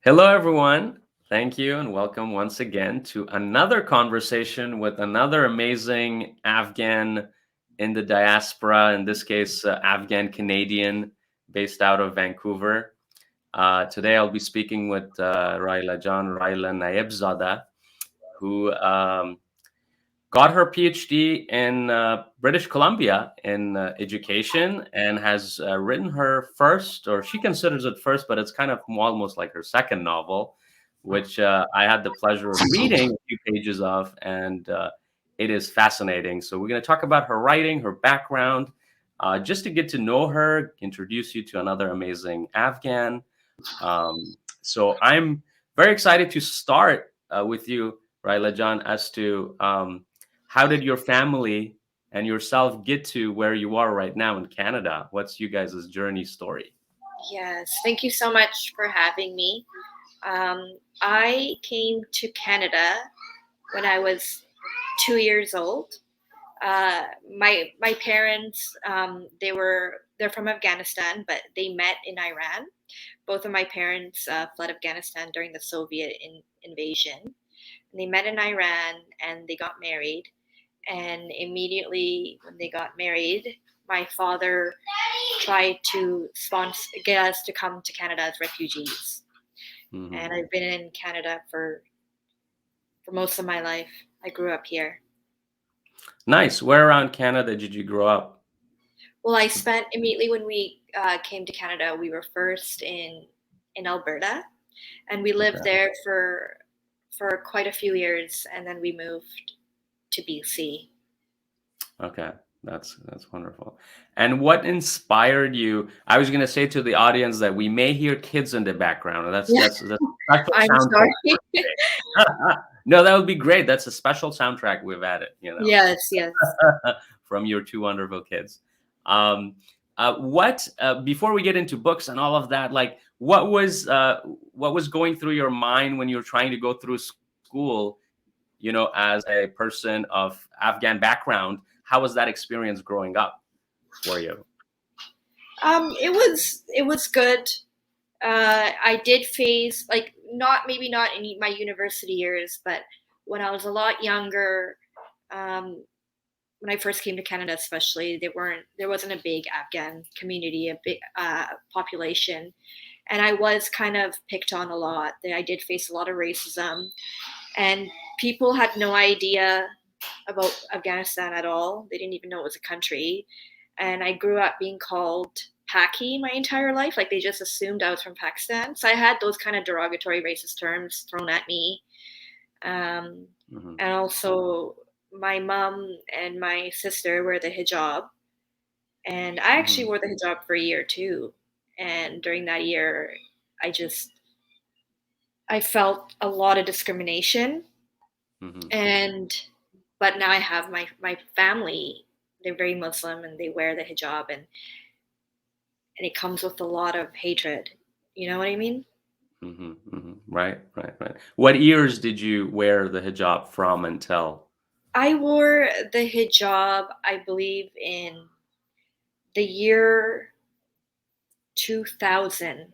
Hello, everyone. Thank you and welcome once again to another conversation with another amazing Afghan in the diaspora, in this case, Afghan-Canadian based out of Vancouver. Today, I'll be speaking with Rahela Nayebzadah, who got her PhD in British Columbia in education and has written her first, or she considers it first, but it's kind of almost like her second novel, which I had the pleasure of reading a few pages of, and it is fascinating. So we're going to talk about her writing, her background, just to get to know her, introduce you to another amazing Afghan. So I'm very excited to start with you, Raila John, as to how did your family and yourself get to where you are right now in Canada? What's you guys' journey story? Yes, thank you so much for having me. I came to Canada when I was 2 years old. My parents they're from Afghanistan, but they met in Iran. Both of my parents fled Afghanistan during the Soviet invasion. And they met in Iran and they got married. And immediately when they got married, my father tried to get us to come to Canada as refugees. Mm-hmm. And I've been in Canada for most of my life. I grew up here. Nice. Where around Canada did you grow up? Well, I spent immediately when we came to Canada, we were first in Alberta, and we lived Okay. there for quite a few years, and then we moved to BC. Okay. That's wonderful. And what inspired you? I was going to say to the audience that we may hear kids in the background. That's Yeah, that's special I'm soundtrack. sorry. No, that would be great. That's a special soundtrack we've added, Yes, yes. from your two wonderful kids. What before we get into books and all of that, like what was going through your mind when you were trying to go through school, as a person of Afghan background? How was that experience growing up for you? It was good. I did face not in my university years, but when I was a lot younger, um, when I first came to Canada, especially, there wasn't a big Afghan community, a big population, and I was kind of picked on a lot. I did face a lot of racism, and people had no idea about Afghanistan at all. They didn't even know it was a country, and I grew up being called Paki my entire life. Like they just assumed I was from Pakistan. So I had those kind of derogatory racist terms thrown at me. Hmm. And also, my mom and my sister wear the hijab. And I actually Hmm. wore the hijab for a year too. And during that year, I just, I felt a lot of discrimination. Hmm. And, but now I have my family, they're very Muslim and they wear the hijab, and it comes with a lot of hatred. You know what I mean? Hmm. Hmm. Right, right, right. What years did you wear the hijab from until? I wore the hijab, I believe, in the year 2000.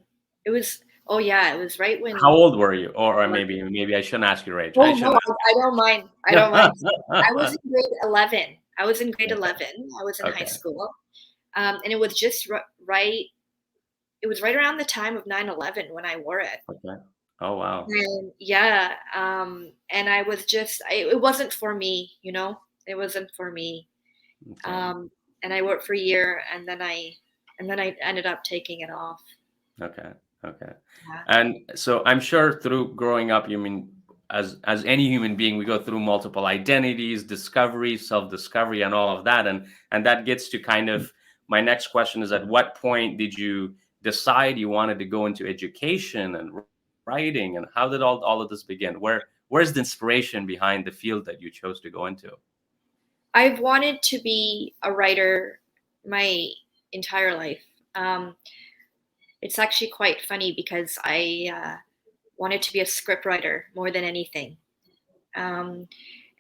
It was, oh yeah, it was right How when. old were you? Or maybe I shouldn't ask your age. I Oh no, shouldn't I don't mind. I don't mind. I was ask. in grade 11. I was in grade Okay. 11. I was in high Okay. school. And it was just right. It was right around the time of 9/11 when I wore it. Okay. Oh, wow. And yeah, and I was it wasn't for me, it wasn't for me. Okay. Um, and I worked for a year, and then I ended up taking it off. Okay. Okay. Yeah. And so I'm sure through growing up, you mean as any human being, we go through multiple identities, discovery, self-discovery, and all of that. And that gets to kind of my next question is, at what point did you decide you wanted to go into education and writing, and how did all of this begin? Where's the inspiration behind the field that you chose to go into? I've wanted to be a writer my entire life. Um, it's actually quite funny because I wanted to be a scriptwriter more than anything. Um,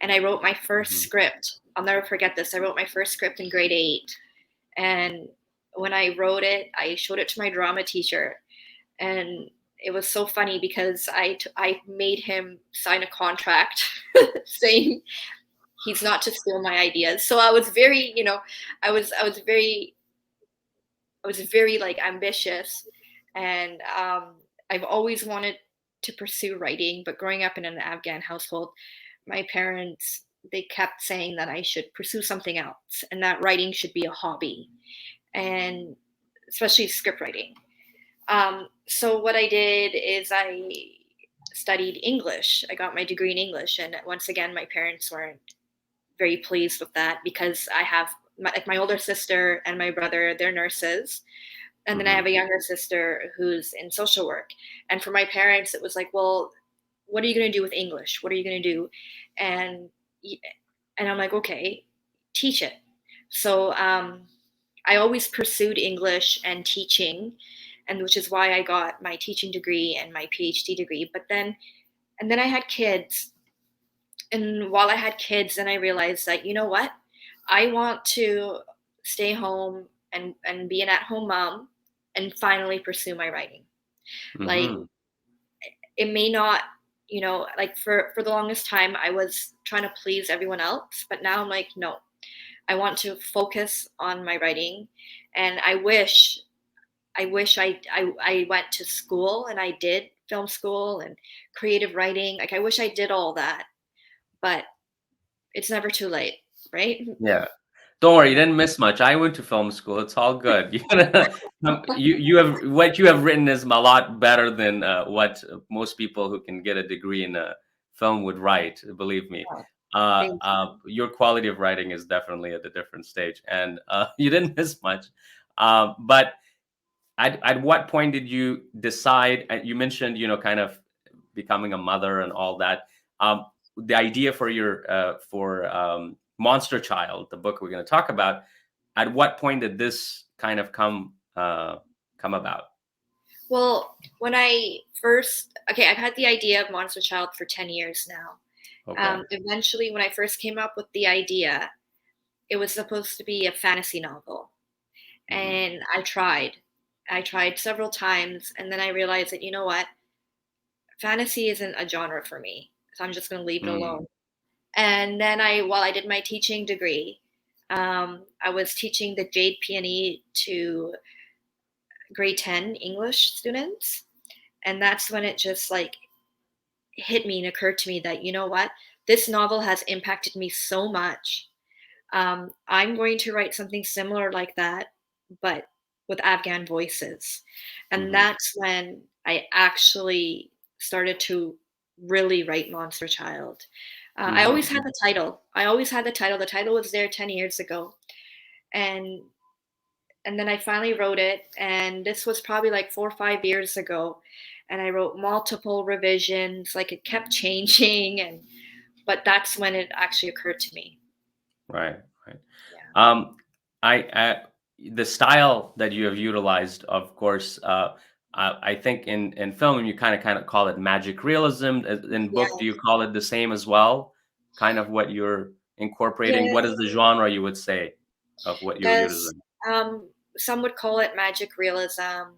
and I wrote my first Hmm. script. I'll never forget this. I wrote my first script in grade 8. And when I wrote it, I showed it to my drama teacher. And it was so funny because I made him sign a contract saying he's not to steal my ideas. So I was very, I was very like ambitious, and I've always wanted to pursue writing. But growing up in an Afghan household, my parents, they kept saying that I should pursue something else and that writing should be a hobby, and especially script writing. So what I did is I studied English. I got my degree in English, and once again, my parents weren't very pleased with that because I have my older sister and my brother. They're nurses, and then I Mm-hmm. have a younger sister who's in social work. And for my parents, it was like, well, what are you going to do with English? What are you going to do? And and I'm like, okay, teach it. So I always pursued English and teaching, and which is why I got my teaching degree and my PhD degree. But then, and then I had kids, and while I had kids, then I realized that, you know what, I want to stay home and be an at-home mom and finally pursue my writing. Like, Mm-hmm. it may not, like for the longest time I was trying to please everyone else, but now I'm like, no, I want to focus on my writing. And I went to school and I did film school and creative writing. Like, I wish I did all that, but it's never too late, right? Yeah. Don't worry, you didn't miss much. I went to film school. It's all good. You have what you have written is a lot better than what most people who can get a degree in film would write. Believe me. Oh, thank you. Your quality of writing is definitely at a different stage, and you didn't miss much. But at what point did you decide? You mentioned, kind of becoming a mother and all that. The idea for your for Monster Child, the book we're going to talk about. At what point did this kind of come about? Well, when I first, okay, I've had the idea of Monster Child for 10 years now. Okay. Eventually, when I first came up with the idea, it was supposed to be a fantasy novel. Hmm. And I tried. I tried several times, and then I realized that, you know what? Fantasy isn't a genre for me. So I'm just going to leave it Mm. alone. And then while I did my teaching degree, I was teaching the Jade Peony to grade 10 English students. And that's when it just like hit me and occurred to me that, you know what? This novel has impacted me so much. I'm going to write something similar like that, but with Afghan voices. And Hmm. that's when I actually started to really write Monster Child. I always Hmm. had the title. I always had the title. The title was there 10 years ago. And and then I finally wrote it, and this was probably like 4 or 5 years ago. And I wrote multiple revisions, like it kept changing, and but that's when it actually occurred to me. Right. Right. Yeah. Um, I the style that you have utilized, of course. I think in film you kind of call it magic realism. In Yeah. book, do you call it the same as well? Kind of what you're incorporating. What Yeah. is the genre you would say of what you're There's using? some would call it magic realism.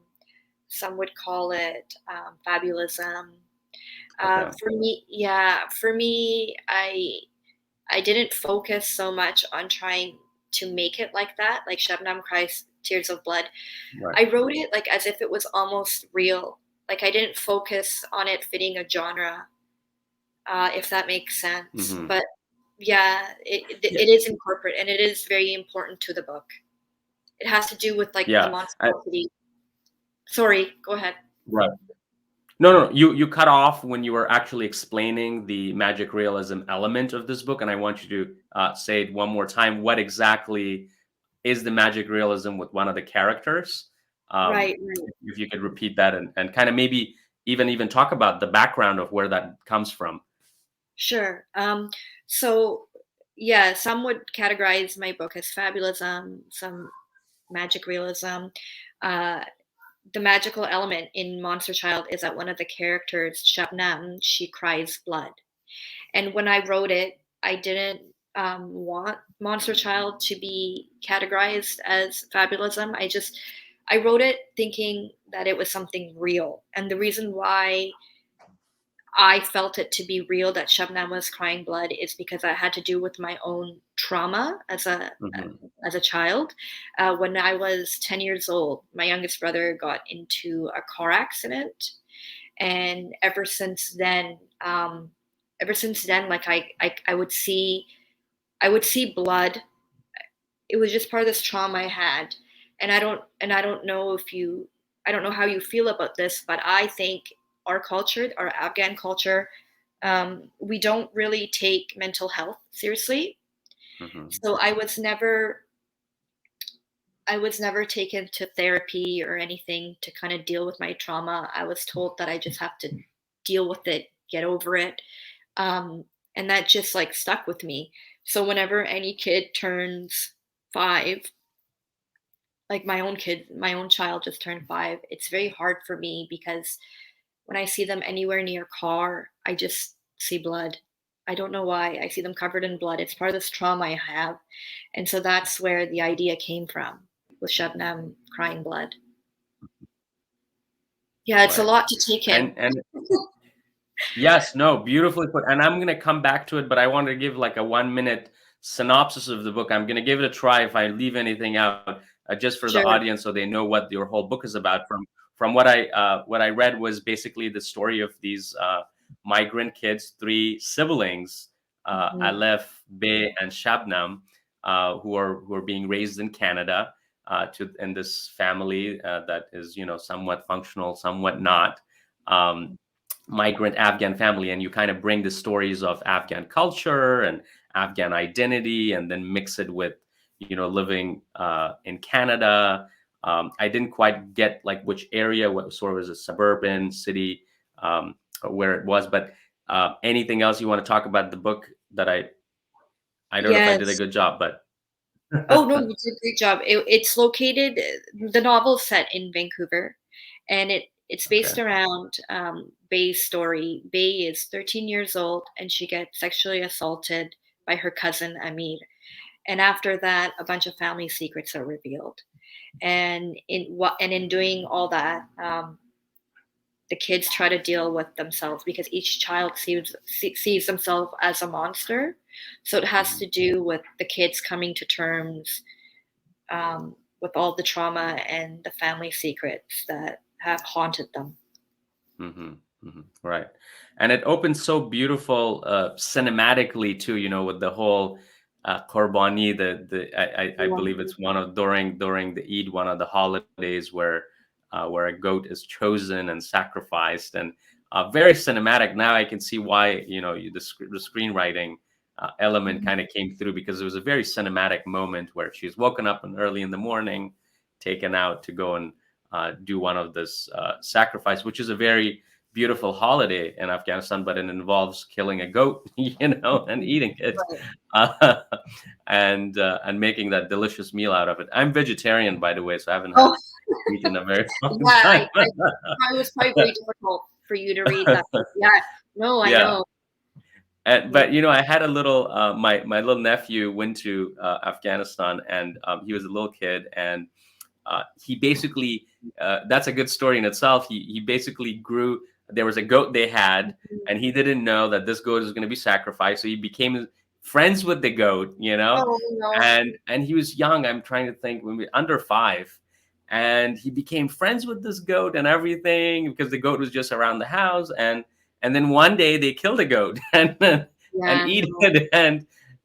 Some would call it fabulism. Okay. For me, yeah, for me, I didn't focus so much on trying to make it like that, like Shabnam cries tears of blood. Right. I wrote it like as if it was almost real. Like, I didn't focus on it fitting a genre, if that makes sense. Hmm. But yeah, Yeah. it is incorporate and it is very important to the book. It has to do with like the Yeah. monstrosity. Sorry, go ahead. Right. No, no, no. You cut off when you were actually explaining the magic realism element of this book, and I want you to say it one more time. What exactly is the magic realism with one of the characters? Right, right. If you could repeat that and kind of maybe even talk about the background of where that comes from. Sure. So yeah, some would categorize my book as fabulism, some magic realism. Uh, the magical element in Monster Child is that one of the characters, Shabnam, she cries blood. And when I wrote it, I didn't want Monster Child to be categorized as fabulism. I wrote it thinking that it was something real. And the reason why I felt it to be real that Shabnam was crying blood is because I had to do with my own trauma Mm-hmm. as a child. When I was 10 years old, my youngest brother got into a car accident, and ever since then, like I would see blood. It was just part of this trauma I had, and I don't know if you I don't know how you feel about this, but I think our culture, our Afghan culture, we don't really take mental health seriously. Mm-hmm. So I was never taken to therapy or anything to kind of deal with my trauma. I was told that I just have to deal with it, get over it. And that just like stuck with me. So whenever any kid turns 5, like my own child just turned 5, it's very hard for me because when I see them anywhere near car, I just see blood. I don't know why. I see them covered in blood. It's part of this trauma I have. And so that's where the idea came from, with Shabnam crying blood. Yeah, it's a Right. lot to take in. And yes, no, beautifully put. And I'm gonna come back to it, but I wanted to give like a 1 minute synopsis of the book. I'm gonna give it a try if I leave anything out, just for the Sure. audience, so they know what your whole book is about. From what I read was basically the story of these migrant kids, 3 siblings, Mhm. Aleph, Bey, and Shabnam, who are being raised in Canada, to in this family that is, somewhat functional, somewhat not. Um, Migrant Afghan family, and you kind of bring the stories of Afghan culture and Afghan identity, and then mix it with, living in Canada. I didn't quite get like which area, what sort of was a suburban city, where it was, but anything else you want to talk about the book that I don't know if I did a Yes. good job, but Oh, no, you did a great job. It's located the novel's set in Vancouver, and it's based okay. around, Bey's story. Bey is 13 years old, and she gets sexually assaulted by her cousin, Amir, and after that, a bunch of family secrets are revealed. And in doing all that, the kids try to deal with themselves because each child sees themselves as a monster. So it has Mhm. to do with the kids coming to terms, with all the trauma and the family secrets that have haunted them. Hmm. Hmm. Right. And it opens so beautiful cinematically too, with the whole Qurbani, I believe it's one of during the Eid, one of the holidays where a goat is chosen and sacrificed, and very cinematic. Now I can see why, the screenwriting element kind of came through, because it was a very cinematic moment where she's woken up early in the morning, taken out to go and do one of this sacrifice, which is a very beautiful holiday in Afghanistan, but it involves killing a goat, and eating it, Right. uh, and making that delicious meal out of it. I'm vegetarian, by the way, so I haven't had Oh, meat in a very long yeah. time. It was probably very difficult for you to read that. Yeah. No, I Yeah. know. And Yeah. but I had a little my little nephew went to Afghanistan, and he was a little kid, and he basically that's a good story in itself. He basically grew. There was a goat they had, and he didn't know that this goat was going to be sacrificed. So he became friends with the goat, Oh no. and he was young. I'm trying to think, when we under 5, and he became friends with this goat and everything, because the goat was just around the house, and then one day they killed the goat and Yeah. eat No. it,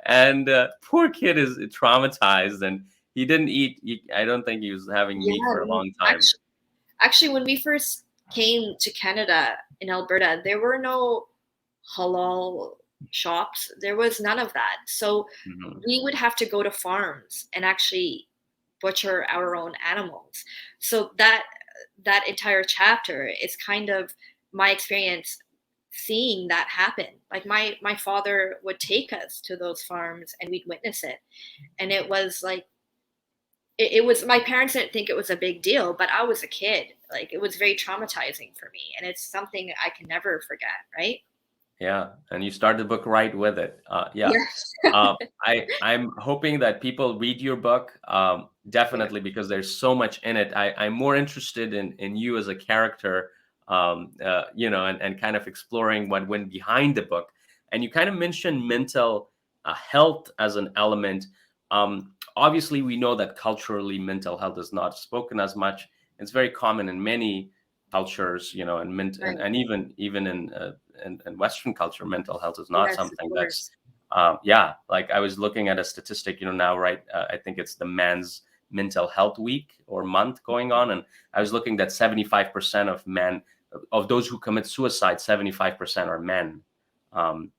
and poor kid is traumatized, and he didn't eat. I don't think he was having Yeah. meat for a No. long time. Actually, when we first came to Canada in Alberta, there were no halal shops. There was none of that. So Mhm, we would have to go to farms and actually butcher our own animals. So that entire chapter is kind of my experience seeing that happen. Like my father would take us to those farms and we'd witness it. And it was like it was my parents didn't think it was a big deal, but I was a kid. Like it was very traumatizing for me, and it's something I can never forget, right? Yeah, and you start the book right with it. Yeah. Yes. I'm hoping that people read your book, Yeah. definitely, because there's so much in it. I'm more interested in you as a character, and kind of exploring what went behind the book. And you kind of mentioned mental health as an element. Obviously, we know that culturally mental health is not spoken as much. It's very common in many cultures, Right. and even in Western culture, mental health is not Yes, of something that's, course. yeah. Like I was looking at a statistic, now, right? I think it's the Men's Mental Health Week or month going on, and I was looking that 75% of men, of those who commit suicide, 75% are men. Um,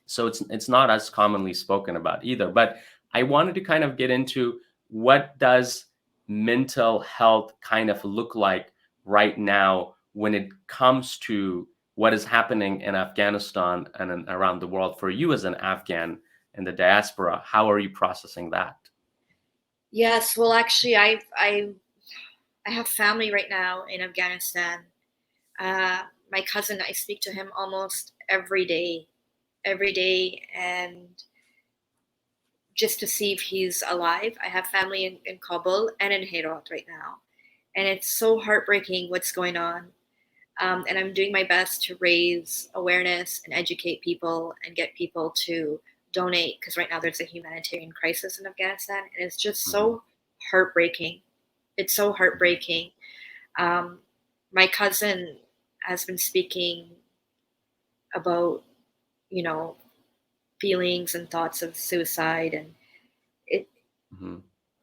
so it's not as commonly spoken about either. But I wanted to kind of get into, what does mental health kind of look like right now when it comes to what is happening in Afghanistan and around the world for you as an Afghan in the diaspora. How are you processing that? Yes. Well, actually, I have family right now in Afghanistan. Uh, my cousin, I speak to him almost every day, and just to see if he's alive. I have family in Kabul and in Herat right now, and it's so heartbreaking what's going on. And I'm doing my best to raise awareness and educate people and get people to donate, because right now there's a humanitarian crisis in Afghanistan, and it's just Hmm. so heartbreaking. It's so heartbreaking. Um, my cousin has been speaking about, you know, feelings and thoughts of suicide, and it Hmm.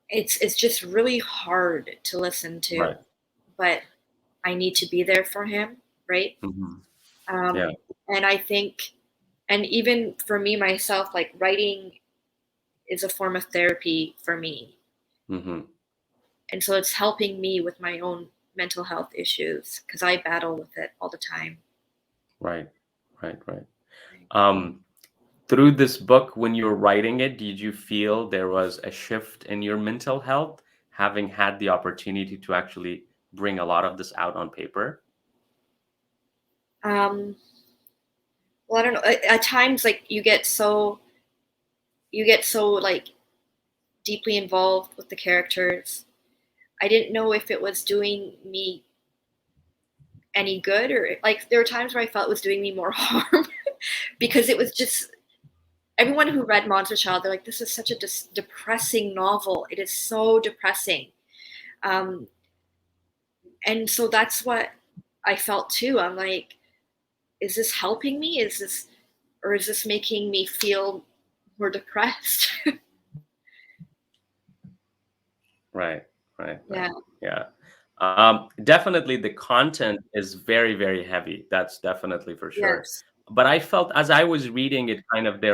it's just really hard to listen to, Right. but I need to be there for him, right? Hmm. Yeah. Um, and I think, and even for me myself, like writing is a form of therapy for me, Hmm. and so it's helping me with my own mental health issues because I battle with it all the time. Right. Right. Right. Um, Through this book, when you were writing it, did you feel there was a shift in your mental health, having had the opportunity to actually bring a lot of this out on paper? Um, well, I don't know. At times, like you get so like deeply involved with the characters. I didn't know if it was doing me any good, or like there were times where I felt it was doing me more harm because it was just everyone who read Monster Child, they're like, this is such a depressing novel. It is so depressing. Um, and so that's what I felt too. I'm like, is this helping me? Or is this making me feel more depressed? Right, right, Yeah. right. Yeah. Definitely the content is very, very heavy. That's definitely for sure. Yes. But I felt as I was reading it, kind of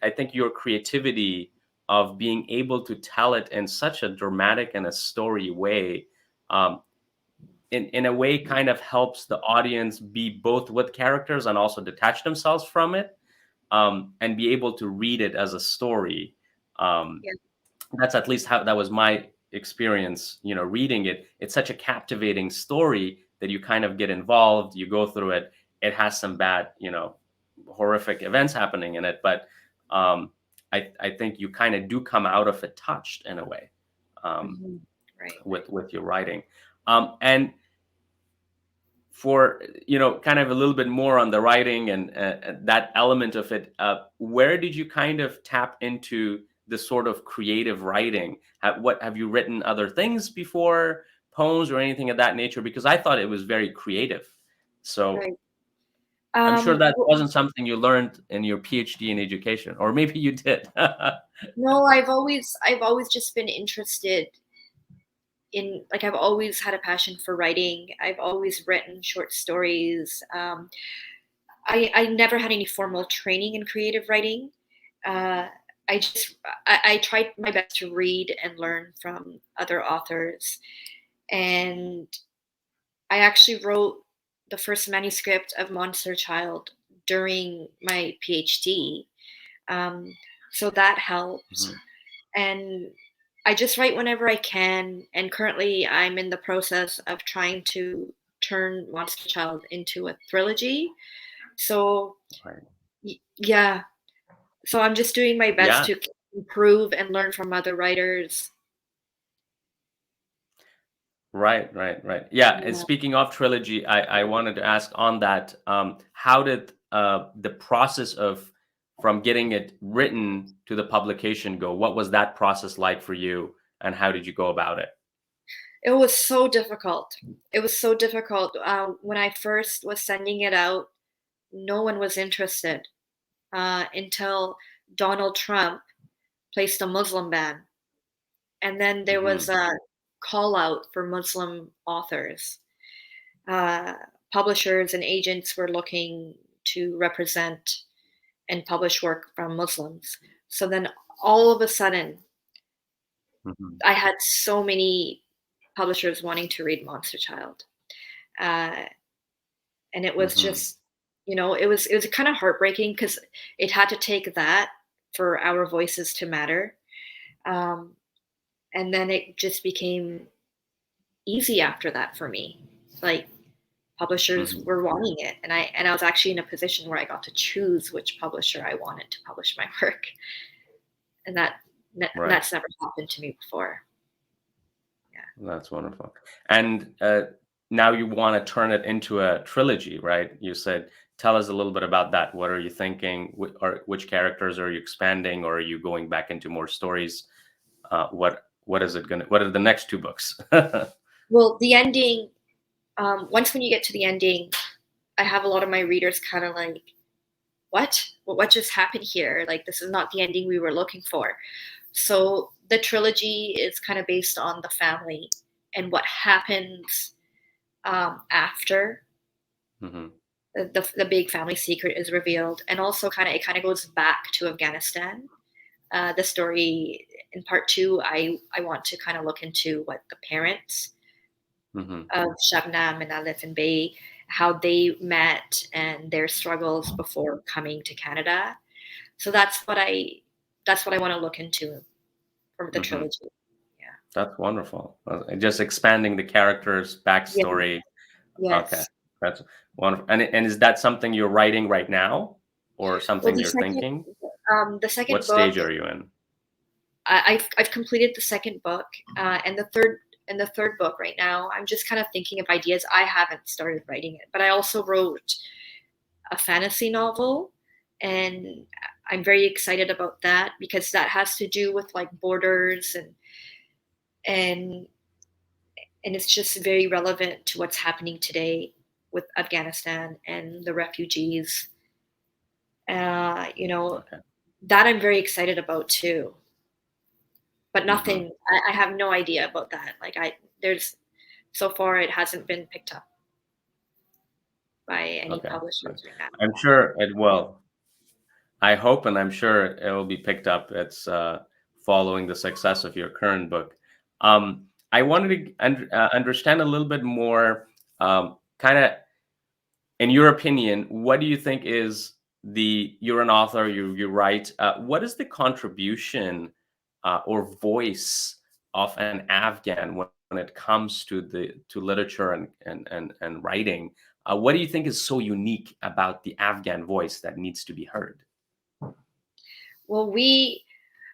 I think your creativity of being able to tell it in such a dramatic and a story way, um, in a way kind of helps the audience be both with characters and also detach themselves from it, and be able to read it as a story. Um, Yeah. that's at least how that was my experience, reading it. It's such a captivating story that you kind of get involved, you go through it. It has some bad, horrific events happening in it, but I think you kind of do come out of it touched in a way, um, Hmm. Right. with your writing. And for, kind of a little bit more on the writing and that element of it, where did you kind of tap into this sort of creative writing? What have you written other things before, poems or anything of that nature? Because I thought it was very creative. So Right. I'm sure that Well, wasn't something you learned in your PhD in education, or maybe you did. no, I've always just been interested in, like, I've always had a passion for writing. I've always written short stories. I never had any formal training in creative writing. Uh, I tried my best to read and learn from other authors, and I actually wrote the first manuscript of Monster Child during my PhD. Um, so that helped. Mhm. And I just write whenever I can. And currently, I'm in the process of trying to turn Monster Child into a trilogy. So Right. yeah, so I'm just doing my best Yeah. to improve and learn from other writers. Right. Yeah. And Yeah. speaking of Trilogy, I wanted to ask on that, how did the process of from getting it written to the publication go? What was that process like for you, and how did you go about it? It was so difficult. It was so difficult. When I first was sending it out, no one was interested until Donald Trump placed a Muslim ban. And then there was Hmm. a call out for Muslim authors. Uh, Publishers and agents were looking to represent and publish work from Muslims. So then all of a sudden, Hmm. I had so many publishers wanting to read Monster Child. Uh, and it was Hmm. just, it was kind of heartbreaking because it had to take that for our voices to matter. Um, and then it just became easy after that for me. Like publishers Hmm. were wanting it, and I was actually in a position where I got to choose which publisher I wanted to publish my work, and Right. that's never happened to me before. Yeah. That's wonderful. And now you want to turn it into a trilogy, right? You said, tell us a little bit about that. What are you thinking? Or which characters are you expanding, or are you going back into more stories? What is it gonna? What are the next two books? Well, the ending. Once when you get to the ending, I have a lot of my readers kind of like, "What? What just happened here? Like this is not the ending we were looking for." So the trilogy is kind of based on the family and what happens after Hmm. the big family secret is revealed, and also it kind of goes back to Afghanistan. The story in part two, I want to kind of look into what the parents Hmm. of Shabnam and Alif and Bay, how they met and their struggles before coming to Canada. So that's what I want to look into for the Hmm. trilogy. Yeah. That's wonderful. Just expanding the characters' Yeah. backstory. Okay, Yes. that's wonderful. And is that something you're writing right now, or Well, something you're thinking? the What second book, stage are you in? I've completed the second book, and the third book right now. I'm just kind of thinking of ideas. I haven't started writing it, but I also wrote a fantasy novel, and I'm very excited about that because that has to do with like borders and and it's just very relevant to what's happening today with Afghanistan and the refugees. Uh, you know Okay. that I'm very excited about too. But Hmm. nothing. I have no idea about that. Like there's so far it hasn't been picked up by any Okay. publishers right now. I'm sure it will. I hope and I'm sure it will be picked up. It's following the success of your current book. I wanted to understand a little bit more, kind of, in your opinion, what do you think is you're an author, you write, what is the contribution or voice of an Afghan when it comes to literature and writing? What do you think is so unique about the Afghan voice that needs to be heard? Well,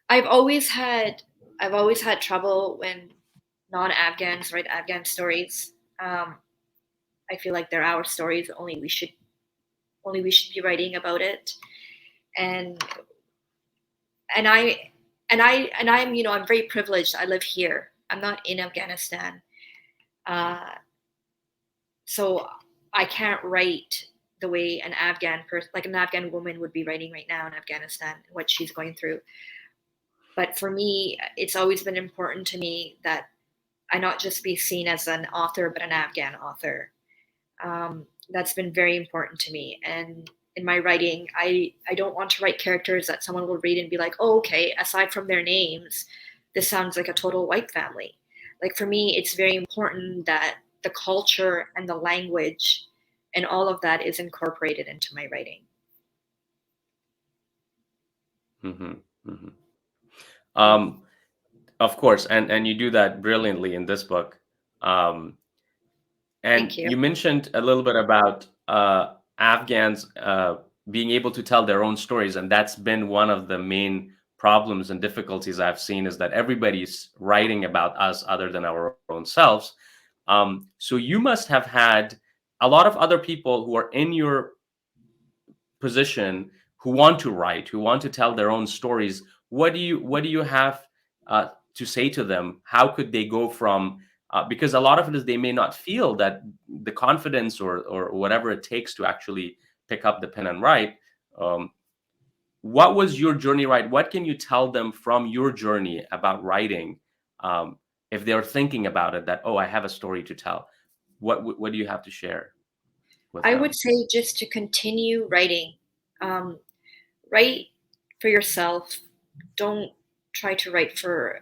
I've always had I've always had trouble when non-Afghans write Afghan stories. I feel like they're our stories. Only we should be writing about it. And and I and I'm very privileged. I live here. I'm not in Afghanistan, uh, so I can't write the way an Afghan person, like an Afghan woman, would be writing right now in Afghanistan, what she's going through. But for me, it's always been important to me that I not just be seen as an author, but an Afghan author. That's been very important to me. And in my writing, I don't want to write characters that someone will read and be like, oh, okay, aside from their names, this sounds like a total white family. Like for me, it's very important that the culture and the language and all of that is incorporated into my writing. Hmm. Hmm. Yeah. Um, of course, and you do that brilliantly in this book. Um, Thank and you. you mentioned a little bit about Afghans being able to tell their own stories, and that's been one of the main problems and difficulties I've seen, is that everybody's writing about us other than our own selves. So you must have had a lot of other people who are in your position, who want to write, who want to tell their own stories. What do you have to say to them? How could they go from, because a lot of it is they may not feel that the confidence or whatever it takes to actually pick up the pen and write. Um, what was your journey, right? What can you tell them from your journey about writing, if they're thinking about it, that, oh, I have a story to tell? What do you have to share with I them? would say just to continue writing. Um, Write for yourself. Don't try to write for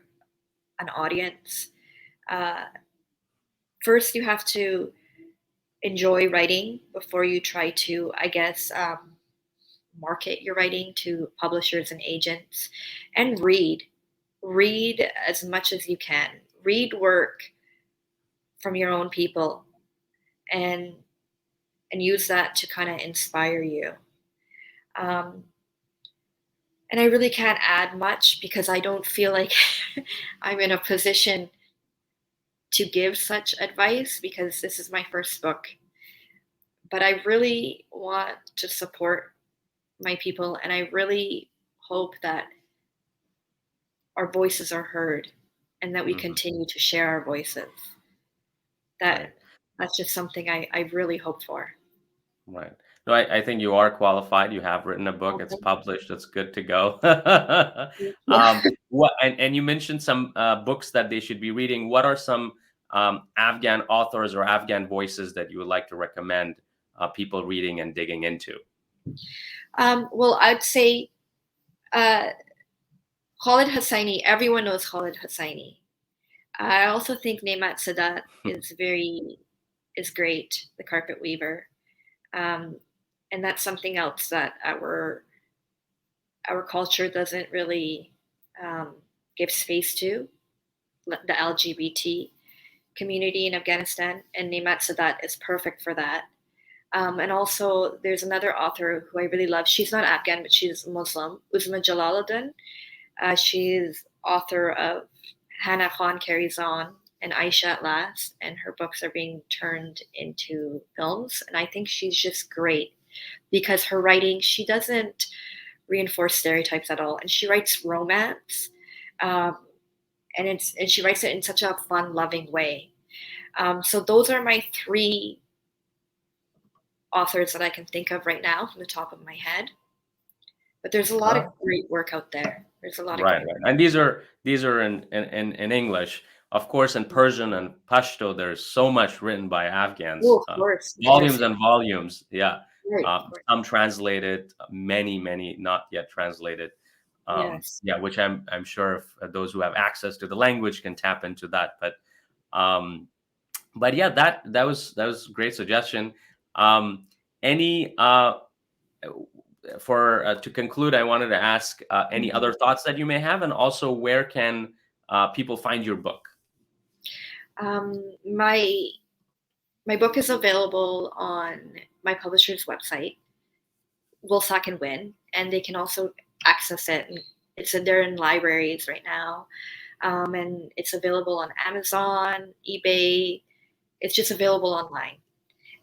an audience. Uh, First, you have to enjoy writing before you try to, I guess, market your writing to publishers and agents. And read. Read as much as you can. Read work from your own people, and use that to kind of inspire you. Um, and I really can't add much because I don't feel like I'm in a position to give such advice because this is my first book. But I really want to support my people, and I really hope that our voices are heard and that we Mhm. continue to share our voices. Right. That's just something I really hope for. Right. No, I think you are qualified. You have written a book. Oh, It's thank published. It's good to go. you. What and you mentioned some books that they should be reading. What are some Afghan authors or Afghan voices that you would like to recommend people reading and digging into? Well, I'd say uh, Khalid Hosseini. Everyone knows Khalid Hosseini. I also think Nemat Sadat is great, the carpet weaver, um, and that's something else that our culture doesn't really um, give space to, the LGBT community in Afghanistan, and Nemat Sadat is perfect for that. And also, there's another author who I really love. She's not Afghan, but she's Muslim, Uzma Jalaluddin. She's author of Hannah Khan Carries On and Aisha at Last, and her books are being turned into films. And I think she's just great because her writing, she doesn't reinforce stereotypes at all, and she writes romance, um, and she writes it in such a fun, loving way. So those are my three authors that I can think of right now from the top of my head. But there's a lot of Well, great work out there. There's a lot of right, great right. work. And these are in English. Of course, in Persian and Pashto, there's so much written by Oh, Afghans, of course, volumes and volumes. Yeah, right, of course. some translated, many not yet translated. Yes. Yeah, which I'm sure if those who have access to the language can tap into that. Um, but yeah, that was a great suggestion. Any For to conclude, I wanted to ask any Mhm. other thoughts that you may have, and also where can people find your book? My book is available on my publisher's website, Will Sack and Win, and they can also access it. They're in libraries right now, and it's available on Amazon, eBay. It's just available online.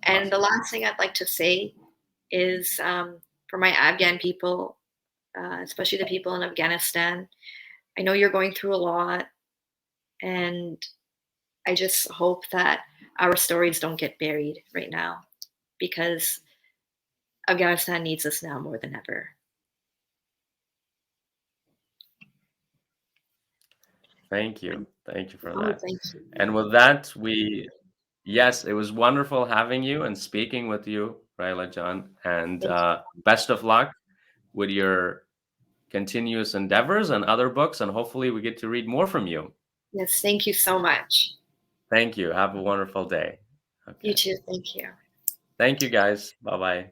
And the Awesome. last thing I'd like to say is, for my Afghan people, especially the people in Afghanistan, I know you're going through a lot, and I just hope that our stories don't get buried right now because Afghanistan needs us now more than ever. Thank you. Thank you for Oh, that. thank you. And with that, yes, it was wonderful having you and speaking with you, Rahela John. And Thank you. best of luck with your continuous endeavors and other books. And hopefully, we get to read more from you. Yes, thank you so much. Thank you. Have a wonderful day. You Okay. too. Thank you. Thank you, guys. Bye bye.